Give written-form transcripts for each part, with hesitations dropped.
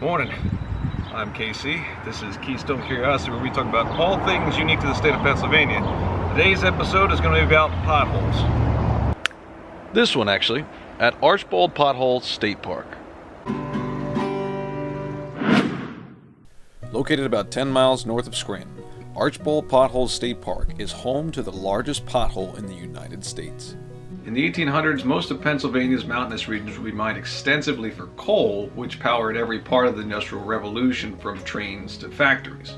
Morning, I'm KC. This is Keystone Curiosity, where we talk about all things unique to the state of Pennsylvania. Today's episode is going to be about potholes. This one, actually, at Archbald Pothole State Park. Located about 10 miles north of Scranton, Archbald Pothole State Park is home to the largest pothole in the United States. In the 1800s, most of Pennsylvania's mountainous regions would be mined extensively for coal, which powered every part of the Industrial Revolution from trains to factories.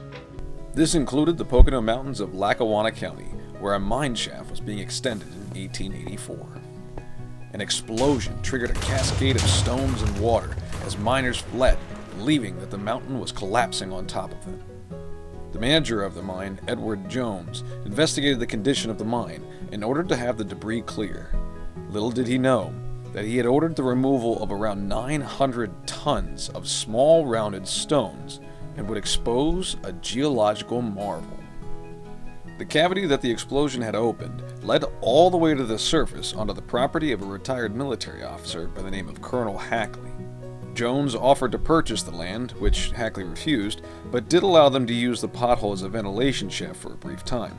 This included the Pocono Mountains of Lackawanna County, where a mine shaft was being extended in 1884. An explosion triggered a cascade of stones and water as miners fled, believing that the mountain was collapsing on top of them. The manager of the mine, Edward Jones, investigated the condition of the mine in order to have the debris clear. Little did he know that he had ordered the removal of around 900 tons of small rounded stones and would expose a geological marvel. The cavity that the explosion had opened led all the way to the surface onto the property of a retired military officer by the name of Colonel Hackley. Jones offered to purchase the land, which Hackley refused, but did allow them to use the pothole as a ventilation shaft for a brief time.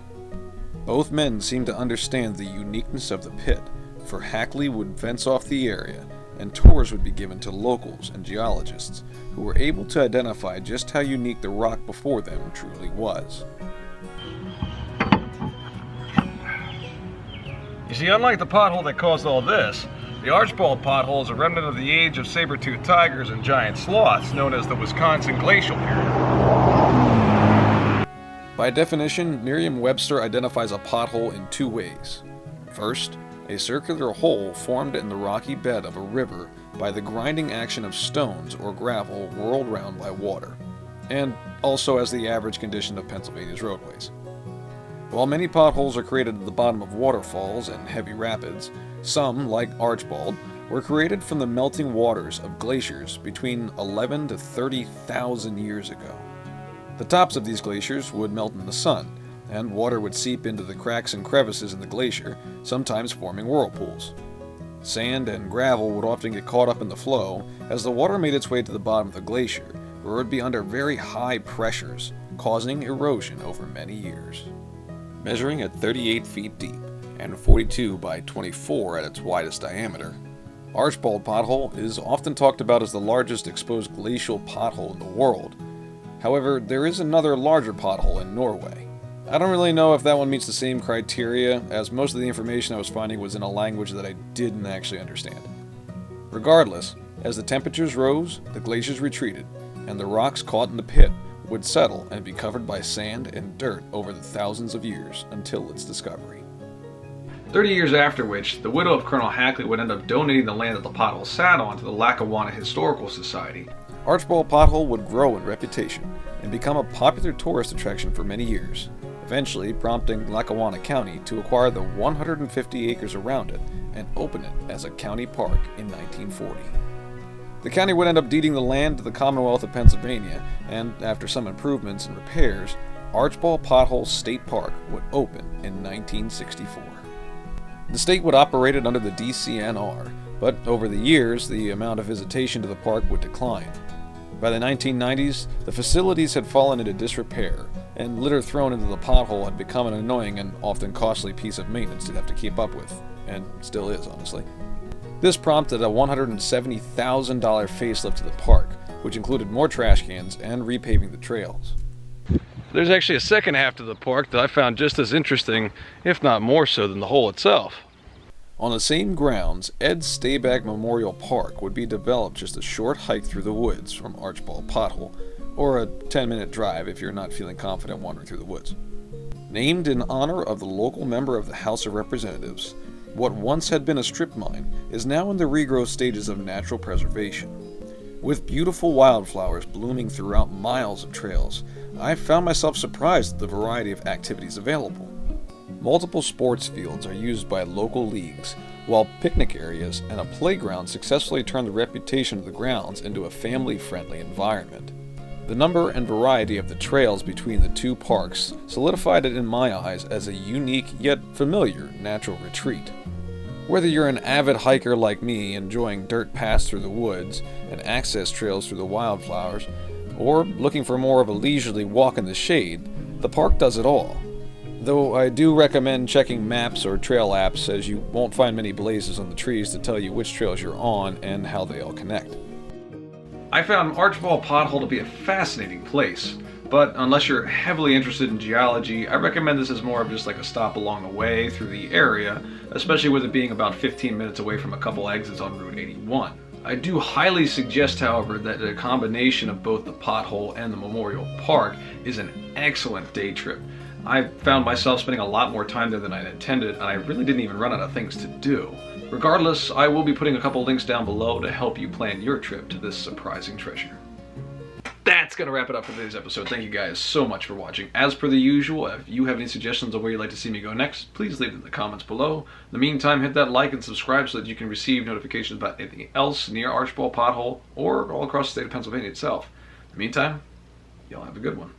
Both men seemed to understand the uniqueness of the pit, for Hackley would fence off the area, and tours would be given to locals and geologists, who were able to identify just how unique the rock before them truly was. You see, unlike the pothole that caused all this, the Archbald Pothole is a remnant of the age of saber-toothed tigers and giant sloths, known as the Wisconsin Glacial period. By definition, Merriam-Webster identifies a pothole in two ways. First, a circular hole formed in the rocky bed of a river by the grinding action of stones or gravel whirled round by water, and also as the average condition of Pennsylvania's roadways. While many potholes are created at the bottom of waterfalls and heavy rapids, some, like Archbald, were created from the melting waters of glaciers between 11 to 30,000 years ago. The tops of these glaciers would melt in the sun, and water would seep into the cracks and crevices in the glacier, sometimes forming whirlpools. Sand and gravel would often get caught up in the flow as the water made its way to the bottom of the glacier, where it would be under very high pressures, causing erosion over many years. Measuring at 38 feet deep and 42 by 24 at its widest diameter, Archbald Pothole is often talked about as the largest exposed glacial pothole in the world. However, there is another larger pothole in Norway. I don't really know if that one meets the same criteria, as most of the information I was finding was in a language that I didn't actually understand. Regardless, as the temperatures rose, the glaciers retreated, and the rocks caught in the pit would settle and be covered by sand and dirt over the thousands of years until its discovery. 30 years after which, the widow of Colonel Hackley would end up donating the land that the pothole sat on to the Lackawanna Historical Society. Archbald Pothole would grow in reputation and become a popular tourist attraction for many years, eventually prompting Lackawanna County to acquire the 150 acres around it and open it as a county park in 1940. The county would end up deeding the land to the Commonwealth of Pennsylvania, and after some improvements and repairs, Archbald Pothole State Park would open in 1964. The state would operate it under the DCNR, but over the years, the amount of visitation to the park would decline. By the 1990s, the facilities had fallen into disrepair, and litter thrown into the pothole had become an annoying and often costly piece of maintenance to have to keep up with, and still is, honestly. This prompted a $170,000 facelift to the park, which included more trash cans and repaving the trails. There's actually a second half to the park that I found just as interesting, if not more so, than the hole itself. On the same grounds, Ed Staback Memorial Park would be developed just a short hike through the woods from Archbald Pothole, or a 10-minute drive if you're not feeling confident wandering through the woods. Named in honor of the local member of the House of Representatives, what once had been a strip mine is now in the regrowth stages of natural preservation. With beautiful wildflowers blooming throughout miles of trails, I found myself surprised at the variety of activities available. Multiple sports fields are used by local leagues, while picnic areas and a playground successfully turned the reputation of the grounds into a family-friendly environment. The number and variety of the trails between the two parks solidified it in my eyes as a unique yet familiar natural retreat. Whether you're an avid hiker like me, enjoying dirt paths through the woods and access trails through the wildflowers, or looking for more of a leisurely walk in the shade, the park does it all. Though I do recommend checking maps or trail apps, as you won't find many blazes on the trees to tell you which trails you're on and how they all connect. I found Archbald Pothole to be a fascinating place, but unless you're heavily interested in geology, I recommend this as more of just like a stop along the way through the area, especially with it being about 15 minutes away from a couple exits on Route 81. I do highly suggest, however, that a combination of both the pothole and the Memorial Park is an excellent day trip. I found myself spending a lot more time there than I intended, and I really didn't even run out of things to do. Regardless, I will be putting a couple links down below to help you plan your trip to this surprising treasure. That's going to wrap it up for today's episode. Thank you guys so much for watching. As per the usual, if you have any suggestions on where you'd like to see me go next, please leave them in the comments below. In the meantime, hit that like and subscribe so that you can receive notifications about anything else near Archbald Pothole or all across the state of Pennsylvania itself. In the meantime, y'all have a good one.